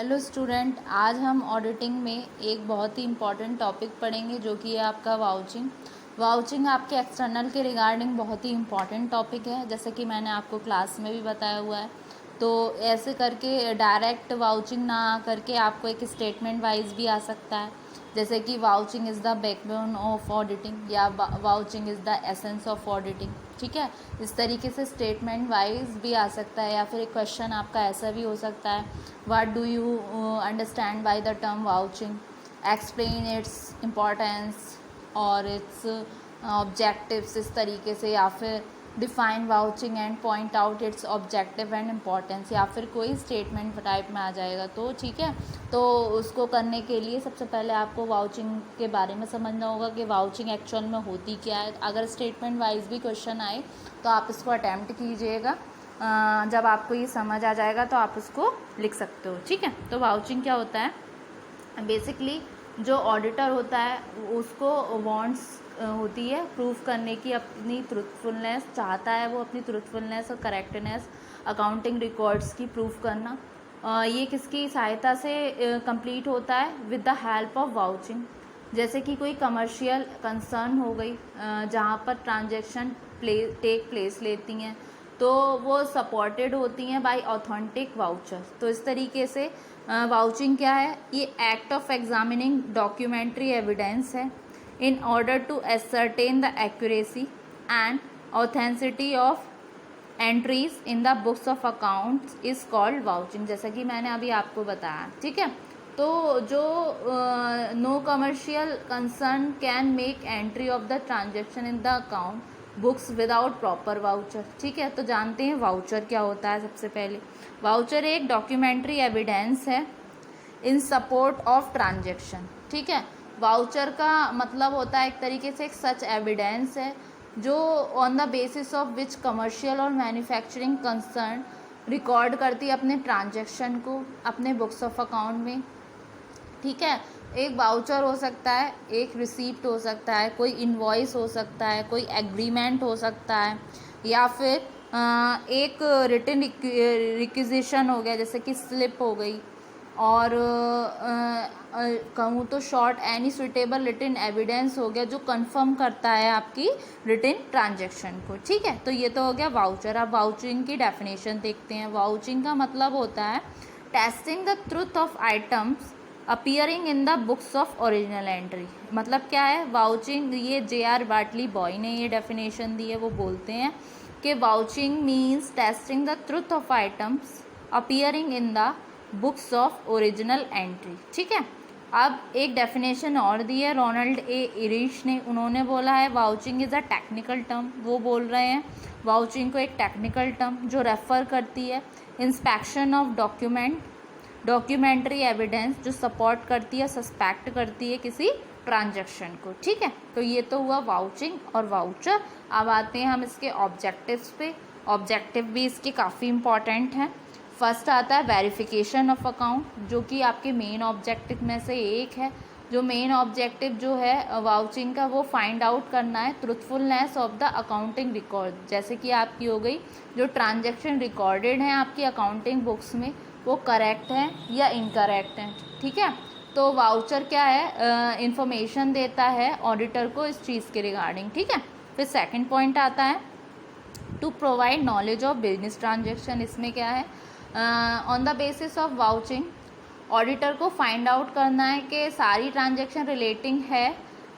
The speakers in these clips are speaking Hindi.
हेलो स्टूडेंट, आज हम ऑडिटिंग में एक बहुत ही इम्पॉर्टेंट टॉपिक पढ़ेंगे जो कि है आपका वाउचिंग। वाउचिंग आपके एक्सटर्नल के रिगार्डिंग बहुत ही इम्पॉर्टेंट टॉपिक है, जैसे कि मैंने आपको क्लास में भी बताया हुआ है। तो ऐसे करके डायरेक्ट वाउचिंग ना करके आपको एक स्टेटमेंट वाइज भी आ सकता है, जैसे कि vouching is the backbone of auditing या vouching is the essence of auditing. ठीक है, इस तरीके से स्टेटमेंट वाइज भी आ सकता है, या फिर एक क्वेश्चन आपका ऐसा भी हो सकता है, what do you understand by the term vouching, explain it's importance और इट्स ऑब्जेक्टिव्स, इस तरीके से, या फिर define vouching and point out it's objective and importance, या फिर कोई स्टेटमेंट टाइप में आ जाएगा। तो ठीक है, तो उसको करने के लिए सबसे पहले आपको वाउचिंग के बारे में समझना होगा कि वाउचिंग एक्चुअल में होती क्या है। अगर स्टेटमेंट वाइज भी क्वेश्चन आए तो आप इसको अटैम्प्ट कीजिएगा। जब आपको ये समझ आ जाएगा तो आप उसको लिख सकते हो। ठीक है, तो वाउचिंग क्या होता है? बेसिकली जो ऑडिटर होता है उसको वांट्स होती है प्रूफ करने की अपनी ट्रुथफुलनेस, चाहता है वो अपनी ट्रुथफुलनेस और करेक्टनेस अकाउंटिंग रिकॉर्ड्स की प्रूफ करना। ये किसकी सहायता से कंप्लीट होता है? With the help of vouching. जैसे कि कोई कमर्शियल कंसर्न हो गई जहाँ पर ट्रांजैक्शन टेक प्लेस लेती हैं, तो वो सपोर्टेड होती हैं बाय ऑथेंटिक वाउचर। तो इस तरीके से वाउचिंग क्या है? ये act of examining documentary evidence है in order to ascertain the accuracy and authenticity of entries in the books of accounts is called vouching, जैसा कि मैंने अभी आपको बताया। ठीक है, तो जो no commercial concern can make entry of the transaction in the account books without proper voucher. ठीक है, तो जानते हैं वाउचर क्या होता है। सबसे पहले वाउचर एक डॉक्यूमेंट्री एविडेंस है इन सपोर्ट ऑफ ट्रांजेक्शन। ठीक है, वाउचर का मतलब होता है एक तरीके से एक सच एविडेंस है जो on the basis of which commercial और मैन्युफैक्चरिंग कंसर्न रिकॉर्ड करती है अपने ट्रांजेक्शन को अपने बुक्स ऑफ अकाउंट में। ठीक है, एक वाउचर हो सकता है, एक रिसीप्ट हो सकता है, कोई इनवॉइस हो सकता है, कोई एग्रीमेंट हो सकता है, या फिर एक रिटन रिक्विजिशन हो गया, जैसे कि स्लिप हो गई, और कहूँ तो short any suitable written evidence हो गया जो कंफर्म करता है आपकी रिटन ट्रांजैक्शन को। ठीक है, तो ये तो हो गया वाउचर। अब वाउचिंग की डेफिनेशन देखते हैं। वाउचिंग का मतलब होता है testing the truth of items appearing in the books of original entry. मतलब क्या है वाउचिंग? ये J.R. बार्टली बॉय ने ये डेफिनेशन दी है। वो बोलते हैं कि vouching means testing the truth of items appearing in the books of original entry. ठीक है, अब एक डेफिनेशन और दी है रोनाल्ड ए इरिश ने। उन्होंने बोला है vouching is a technical term. वो बोल रहे हैं वाउचिंग को एक टेक्निकल टर्म जो रेफर करती है इंस्पेक्शन ऑफ डॉक्यूमेंट्री एविडेंस जो सपोर्ट करती है, सस्पेक्ट करती है किसी ट्रांजैक्शन को। ठीक है, तो ये तो हुआ वाउचिंग और वाउचर। अब आते हैं हम इसके ऑब्जेक्टिव्स पे। ऑब्जेक्टिव भी इसके काफ़ी इंपॉर्टेंट हैं। फर्स्ट आता है वेरिफिकेशन ऑफ अकाउंट, जो कि आपके मेन ऑब्जेक्टिव में से एक है। जो मेन ऑब्जेक्टिव जो है वाउचिंग का, वो फाइंड आउट करना है truthfulness of the accounting record. जैसे कि आपकी हो गई जो ट्रांजैक्शन रिकॉर्डेड हैं आपकी अकाउंटिंग बुक्स में, वो करेक्ट हैं या इनकरेक्ट हैं। ठीक है, तो वाउचर क्या है? इंफॉर्मेशन देता है ऑडिटर को इस चीज़ के रिगार्डिंग। ठीक है, फिर सेकंड पॉइंट आता है to provide knowledge of business transaction. इसमें क्या है? On the basis of vouching auditor को फाइंड आउट करना है कि सारी ट्रांजेक्शन रिलेटिंग है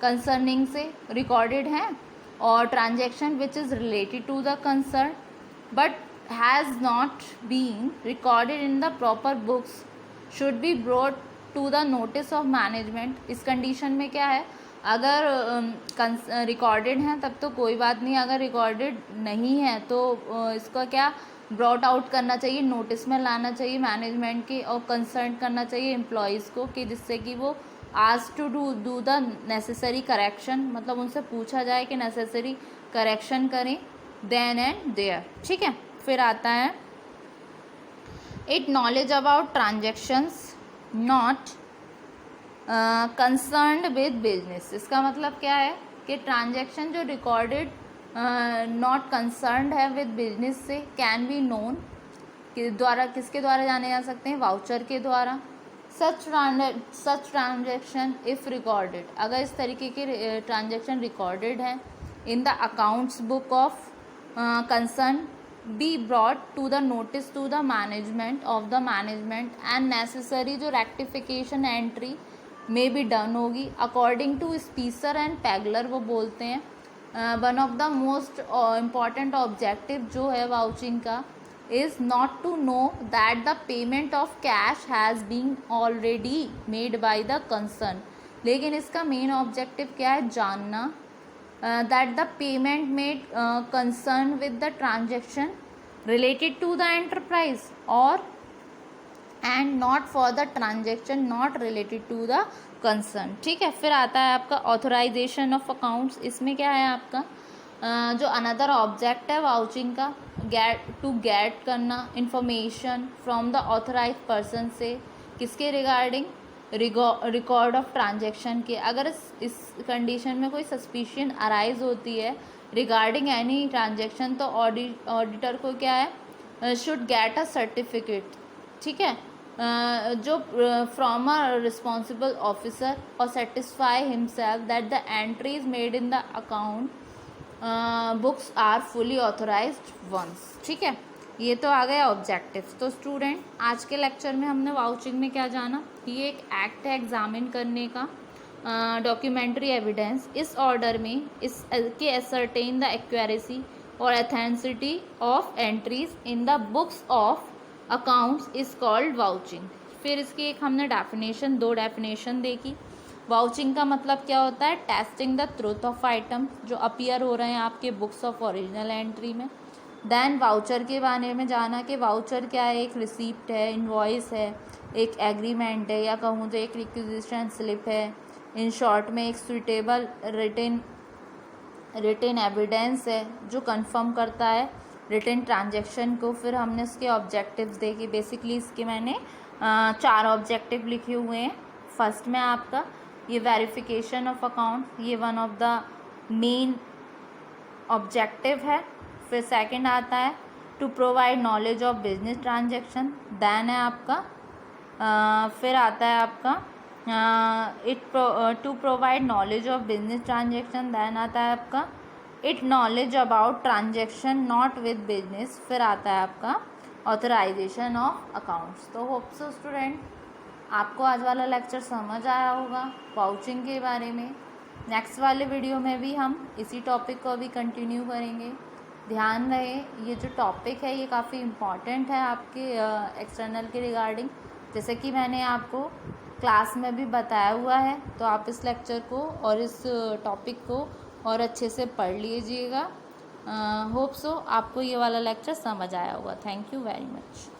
कंसर्निंग से रिकॉर्डेड हैं, और transaction which is related to the concern but has not been recorded in the proper books should be brought to the notice of management। इस कंडीशन में क्या है? अगर रिकॉर्डेड हैं तब तो कोई बात नहीं, अगर रिकॉर्डेड नहीं है तो इसका क्या ब्रॉट आउट करना चाहिए, नोटिस में लाना चाहिए मैनेजमेंट के, और कंसर्न करना चाहिए एम्प्लॉयज़ को कि जिससे कि वो आज to do the necessary correction, मतलब उनसे पूछा जाए कि नेसेसरी करेक्शन करें देन एंड देयर। ठीक है, फिर आता है it knowledge about transactions not concerned with business. इसका मतलब क्या है कि ट्रांजेक्शन जो रिकॉर्डेड नॉट कंसर्न्ड है विद बिजनेस से कैन बी नोन, द्वारा किसके द्वारा जाने जा सकते हैं? वाउचर के द्वारा। सच ट्रांजेक्शन इफ़ रिकॉर्डेड, अगर इस तरीके के ट्रांजेक्शन रिकॉर्डेड है in the accounts book of concern be brought to the notice to the management of the management and necessary जो रेक्टिफिकेशन एंट्री में भी डन होगी according to Spicer and Pegler. वो बोलते हैं one of the most important objective जो है वाउचिंग का is not to know that the payment of cash has been already made by the concern, लेकिन इसका मेन ऑब्जेक्टिव क्या है, जानना that the payment made concern with the transaction related to the enterprise or and not for the transaction not related to the concern। ठीक है, फिर आता है आपका ऑथराइजेशन ऑफ अकाउंट्स। इसमें क्या है आपका जो अनदर ऑब्जेक्ट है वाउचिंग का, गेट करना information from the authorise person से, किसके रिगार्डिंग, रिकॉर्ड ऑफ ट्रांजेक्शन के। अगर इस कंडीशन में कोई सस्पिशन अराइज होती है रिगार्डिंग एनी ट्रांजेक्शन तो ऑडिटर को क्या है, शुड गेट अ सर्टिफिकेट, ठीक है, जो फ्रॉम अ रिस्पॉन्सिबल ऑफिसर और satisfy himself that the entries made in the account books are fully authorised ones. ठीक है, ये तो आ गया ऑब्जेक्टिव्स। तो स्टूडेंट आज के लेक्चर में हमने वाउचिंग में क्या जाना, ये एक एक्ट है एग्जामिन करने का, डॉक्यूमेंट्री एविडेंस। इस ऑर्डर में इसके असरटेन द एक्यूरेसी और एथेंसिटी of entries in the books of accounts is called vouching. फिर इसकी एक हमने डेफिनेशन, 2 डेफिनेशन देखी। वाउचिंग का मतलब क्या होता है, testing the truth of item जो अपीयर हो रहे हैं आपके बुक्स ऑफ ओरिजिनल एंट्री में। देन वाउचर के बारे में जाना कि वाउचर क्या है, एक रिसीप्ट है, इनवॉइस है, एक एग्रीमेंट है, या कहूँ तो एक रिक्विजिशन स्लिप है। इन शॉर्ट में एक सुइटेबल रिटन एविडेंस है जो कंफर्म करता है रिटन ट्रांजैक्शन को। फिर हमने इसके ऑब्जेक्टिव्स देखे। बेसिकली इसके मैंने 4 ऑब्जेक्टिव लिखे हुए हैं। फर्स्ट में आपका ये वेरिफिकेशन ऑफ अकाउंट, ये one of the main objective है। फिर सेकंड आता है to provide knowledge of business transaction. Then है आपका फिर आता है आपका to provide knowledge of business transaction. Then आता है आपका it knowledge about transaction not with business. फिर आता है आपका ऑथराइजेशन ऑफ अकाउंट्स। तो होप सो स्टूडेंट आपको आज वाला लेक्चर समझ आया होगा वाउचिंग के बारे में। नेक्स्ट वाले वीडियो में भी हम इसी टॉपिक को अभी कंटिन्यू करेंगे। ध्यान रहे ये जो टॉपिक है ये काफ़ी इम्पॉर्टेंट है आपके एक्सटर्नल के रिगार्डिंग, जैसे कि मैंने आपको क्लास में भी बताया हुआ है। तो आप इस लेक्चर को और इस टॉपिक को और अच्छे से पढ़ लीजिएगा। होप सो आपको ये वाला लेक्चर समझ आया होगा। Thank you very much.